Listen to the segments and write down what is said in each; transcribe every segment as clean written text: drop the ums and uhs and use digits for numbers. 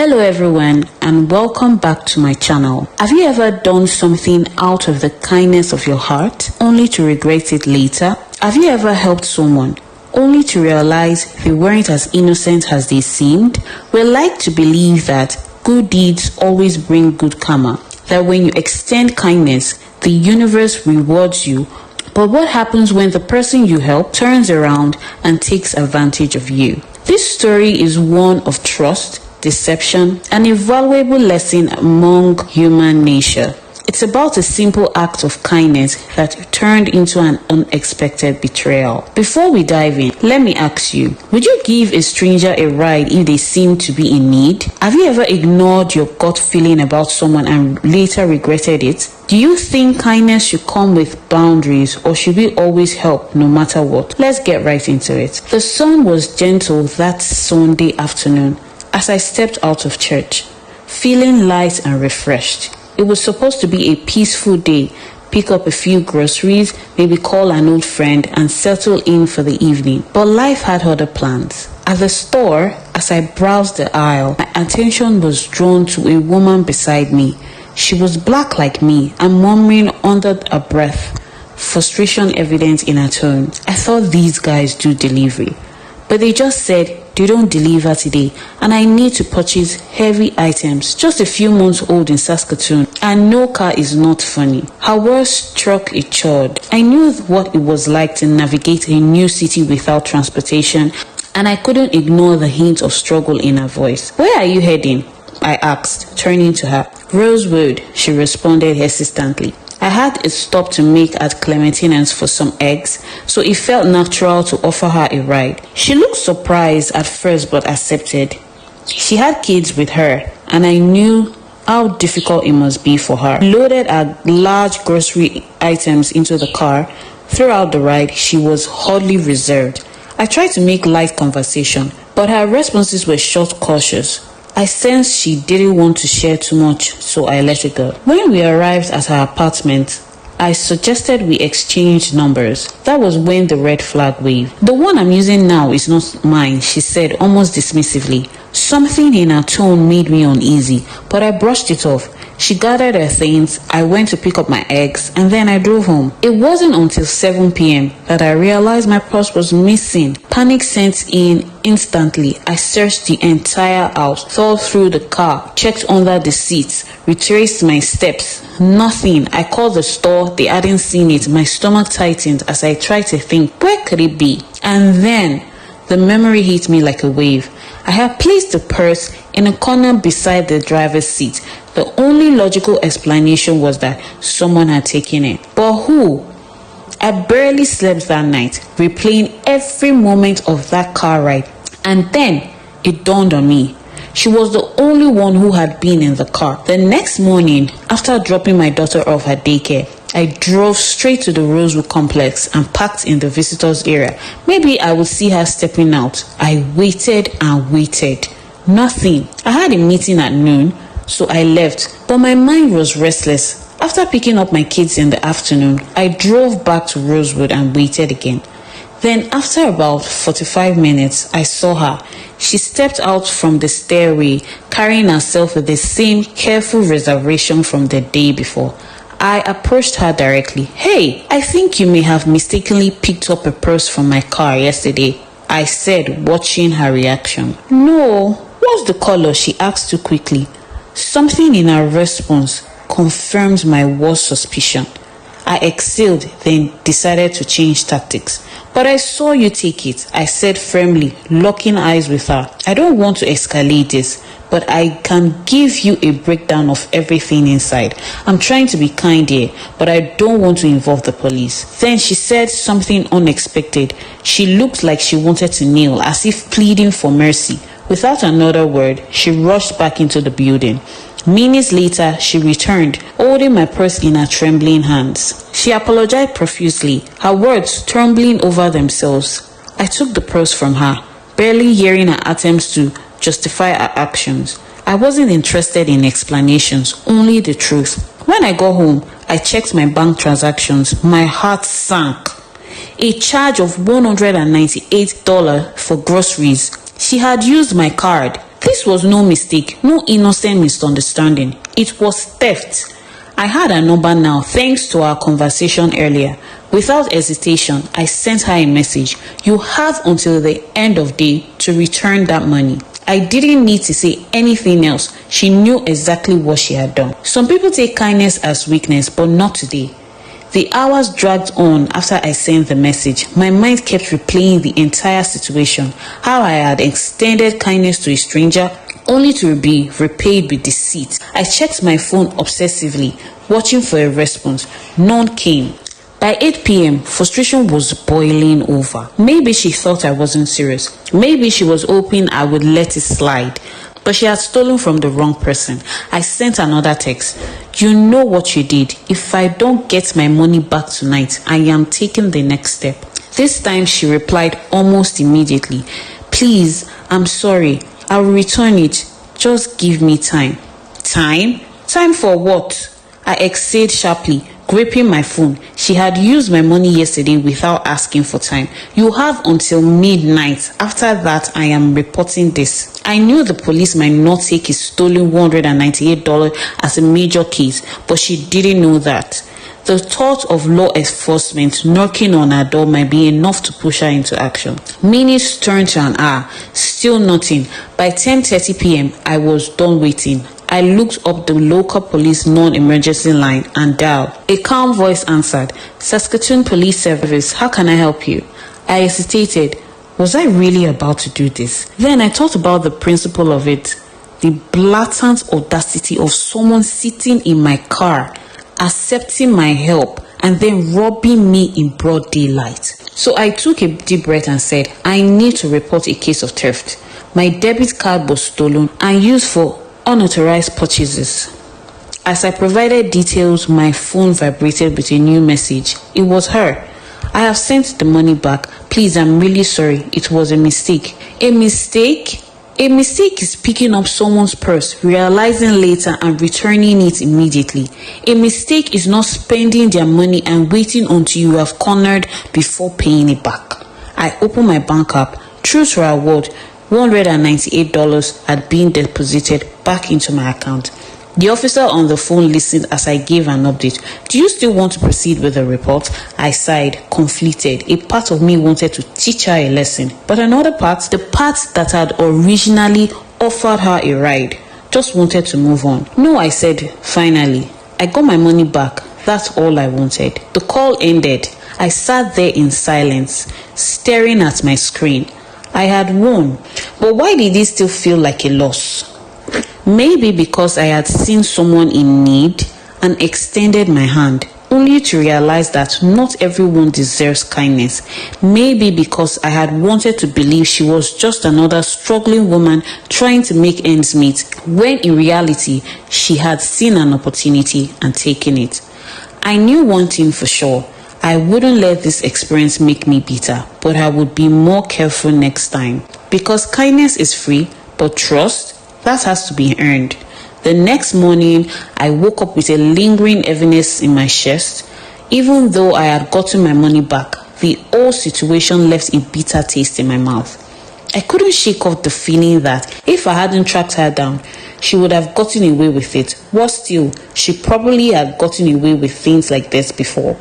Hello everyone and welcome back to my channel. Have you ever done something out of the kindness of your heart only to regret it later? Have you ever helped someone only to realize they weren't as innocent as they seemed? We like to believe that good deeds always bring good karma, that when you extend kindness, the universe rewards you. But what happens when the person you help turns around and takes advantage of you? This story is one of trust, deception, an invaluable lesson among human nature. It's about a simple act of kindness that turned into an unexpected betrayal. Before we dive in, let me ask you, would you give a stranger a ride if they seem to be in need? Have you ever ignored your gut feeling about someone and later regretted it? Do you think kindness should come with boundaries, or should we always help no matter what? Let's get right into it. The sun was gentle that Sunday afternoon as I stepped out of church, feeling light and refreshed. It was supposed to be a peaceful day, pick up a few groceries, maybe call an old friend and settle in for the evening. But life had other plans. At the store, as I browsed the aisle, my attention was drawn to a woman beside me. She was black like me and murmuring under her breath, frustration evident in her tone. I thought these guys do delivery, but they just said they don't deliver today and I need to purchase heavy items, just a few months old in Saskatoon, and no car is not funny. Her words struck a chord. I knew what it was like to navigate a new city without transportation, and I couldn't ignore the hint of struggle in her voice. Where are you heading? I asked, turning to her. Rosewood, she responded hesitantly. I had a stop to make at Clementina's for some eggs, so it felt natural to offer her a ride. She looked surprised at first but accepted. She had kids with her, and I knew how difficult it must be for her. Loaded our large grocery items into the car. Throughout the ride, she was oddly reserved. I tried to make light conversation, but her responses were short, cautious. I sensed she didn't want to share too much, so I let it go. When we arrived at her apartment, I suggested we exchange numbers. That was when the red flag waved. The one I'm using now is not mine, she said almost dismissively. Something in her tone made me uneasy, but I brushed it off. She gathered her things, I went to pick up my eggs, and then I drove home. It wasn't until 7 p.m. that I realized my purse was missing. Panic set in instantly. I searched the entire house, thawed through the car, checked under the seats, retraced my steps. Nothing. I called the store, they hadn't seen it. My stomach tightened as I tried to think, where could it be? And then the memory hit me like a wave. I had placed the purse in a corner beside the driver's seat. The only logical explanation was that someone had taken it. But who? I barely slept that night, replaying every moment of that car ride. And then it dawned on me. She was the only one who had been in the car. The next morning, after dropping my daughter off at daycare, I drove straight to the Rosewood complex and parked in the visitors area. Maybe I would see her stepping out. I waited and waited. Nothing. I had a meeting at noon, so I left, but my mind was restless. After picking up my kids in the afternoon, I drove back to Rosewood and waited again. Then after about 45 minutes, I saw her. She stepped out from the stairway, carrying herself with the same careful reservation from the day before. I approached her directly. Hey, I think you may have mistakenly picked up a purse from my car yesterday, I said, watching her reaction. No, what's the color? She asked too quickly. Something in her response confirmed my worst suspicion. I exhaled, then decided to change tactics. But I saw you take it, I said firmly, locking eyes with her. I don't want to escalate this, but I can give you a breakdown of everything inside. I'm trying to be kind here, but I don't want to involve the police. Then she said something unexpected. She looked like she wanted to kneel, as if pleading for mercy. Without another word, she rushed back into the building. Minutes later, she returned, holding my purse in her trembling hands. She apologized profusely, her words trembling over themselves. I took the purse from her, barely hearing her attempts to justify her actions. I wasn't interested in explanations, only the truth. When I got home, I checked my bank transactions. My heart sank. A charge of $198 for groceries. She had used my card. This was no mistake, no innocent misunderstanding. It was theft. I had her number now thanks to our conversation earlier. Without hesitation, I sent her a message. You have until the end of the day to return that money. I didn't need to say anything else. She knew exactly what she had done. Some people take kindness as weakness, but not today. The hours dragged on after I sent the message. My mind kept replaying the entire situation, how I had extended kindness to a stranger only to be repaid with deceit. I checked my phone obsessively, watching for a response. None came. By 8 p.m., frustration was boiling over. Maybe she thought I wasn't serious. Maybe she was hoping I would let it slide. But she had stolen from the wrong person. I sent another text. You know what you did. If I don't get my money back tonight, I am taking the next step. This time she replied almost immediately. Please, I'm sorry. I will return it. Just give me time. Time? Time for what? I exhaled sharply, gripping my phone. She had used my money yesterday without asking for time. You have until midnight. After that, I am reporting this. I knew the police might not take his stolen $198 as a major case, but she didn't know that. The thought of law enforcement knocking on her door might be enough to push her into action. Minutes turned to an hour. Still nothing. By 10:30 p.m., I was done waiting. I looked up the local police non-emergency line and dialed. A calm voice answered. Saskatoon Police Service, how can I help you? I hesitated. Was I really about to do this? Then I thought about the principle of it. The blatant audacity of someone sitting in my car, accepting my help, and then robbing me in broad daylight. So I took a deep breath and said, I need to report a case of theft. My debit card was stolen and used for unauthorized purchases. As I provided details, my phone vibrated with a new message. It was her. I have sent the money back. Please, I'm really sorry. It was a mistake. A mistake? A mistake is picking up someone's purse, realizing later and returning it immediately. A mistake is not spending their money and waiting until you have cornered before paying it back. I opened my bank app. True to her word, $198 had been deposited back into my account. The officer on the phone listened as I gave an update. Do you still want to proceed with the report? I sighed, conflicted. A part of me wanted to teach her a lesson, but another part, the part that had originally offered her a ride, just wanted to move on. No, I said, finally. I got my money back. That's all I wanted. The call ended. I sat there in silence, staring at my screen. I had won, but why did it still feel like a loss? Maybe because I had seen someone in need and extended my hand, only to realize that not everyone deserves kindness. Maybe because I had wanted to believe she was just another struggling woman trying to make ends meet, when in reality, she had seen an opportunity and taken it. I knew one thing for sure. I wouldn't let this experience make me bitter, but I would be more careful next time. Because kindness is free, but trust, that has to be earned. The next morning, I woke up with a lingering heaviness in my chest. Even though I had gotten my money back, the whole situation left a bitter taste in my mouth. I couldn't shake off the feeling that if I hadn't tracked her down, she would have gotten away with it. Worse still, she probably had gotten away with things like this before.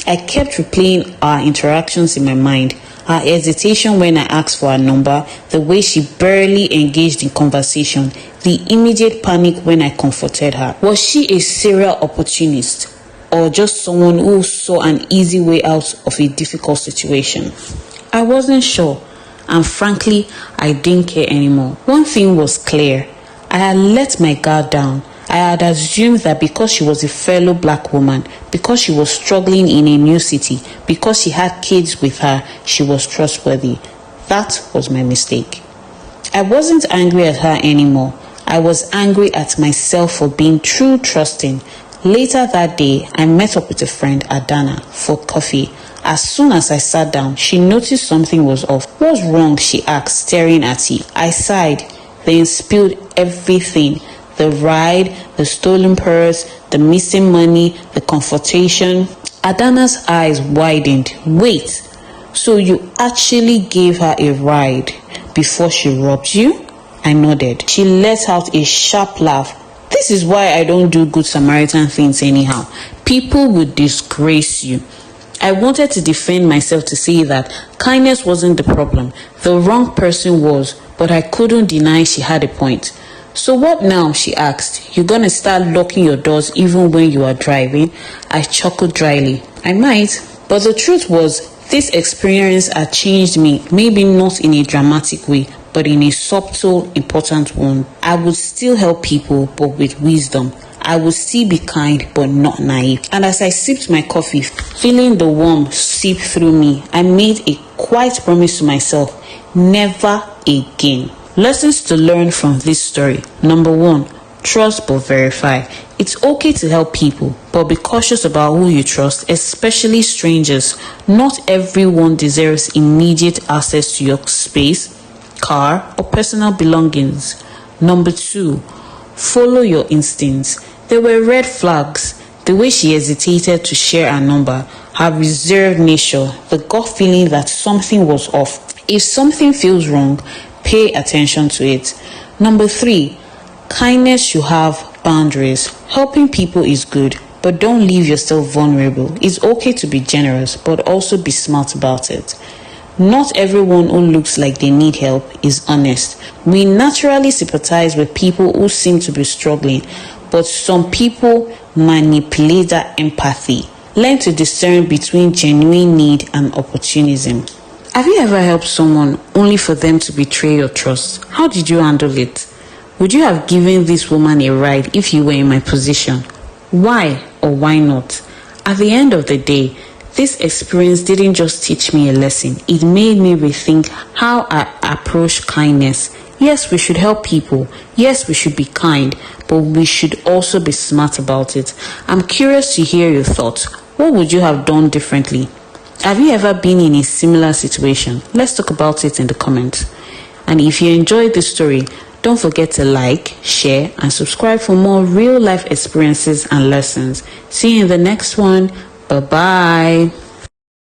I kept replaying our interactions in my mind. Her hesitation when I asked for her number, the way she barely engaged in conversation, the immediate panic when I comforted her. Was she a serial opportunist or just someone who saw an easy way out of a difficult situation? I wasn't sure, and frankly, I didn't care anymore. One thing was clear. I had let my guard down. I had assumed that because she was a fellow black woman, because she was struggling in a new city, because she had kids with her, she was trustworthy. That was my mistake. I wasn't angry at her anymore. I was angry at myself for being too trusting. Later that day, I met up with a friend, Adana, for coffee. As soon as I sat down, she noticed something was off. What's wrong? She asked, staring at me. I sighed, then spilled everything. The ride, the stolen purse, the missing money, the confrontation. Adana's eyes widened. Wait, so you actually gave her a ride before she robbed you? I nodded. She let out a sharp laugh. This is why I don't do good Samaritan things anyhow. People would disgrace you. I wanted to defend myself to say that kindness wasn't the problem. The wrong person was, but I couldn't deny she had a point. So what now? She asked. You're gonna start locking your doors even when you are driving? I chuckled dryly. I might. But the truth was, this experience had changed me, maybe not in a dramatic way, but in a subtle, important one. I would still help people, but with wisdom. I would still be kind, but not naive. And as I sipped my coffee, feeling the warmth seep through me, I made a quiet promise to myself, never again. Lessons to learn from this story. Number 1, trust but verify. It's okay to help people, but be cautious about who you trust, especially strangers. Not everyone deserves immediate access to your space, car, or personal belongings. Number 2, follow your instincts. There were red flags. The way she hesitated to share her number, her reserved nature, the gut feeling that something was off. If something feels wrong, pay attention to it. Number 3, kindness should have boundaries. Helping people is good, but don't leave yourself vulnerable. It's okay to be generous, but also be smart about it. Not everyone who looks like they need help is honest. We naturally sympathize with people who seem to be struggling, but some people manipulate that empathy. Learn to discern between genuine need and opportunism. Have you ever helped someone only for them to betray your trust? How did you handle it? Would you have given this woman a ride if you were in my position? Why or why not? At the end of the day, this experience didn't just teach me a lesson. It made me rethink how I approach kindness. Yes, we should help people. Yes, we should be kind, but we should also be smart about it. I'm curious to hear your thoughts. What would you have done differently? Have you ever been in a similar situation? Let's talk about it in the comments. And if you enjoyed this story, don't forget to like, share, and subscribe for more real life experiences and lessons. See you in the next one. Bye-bye.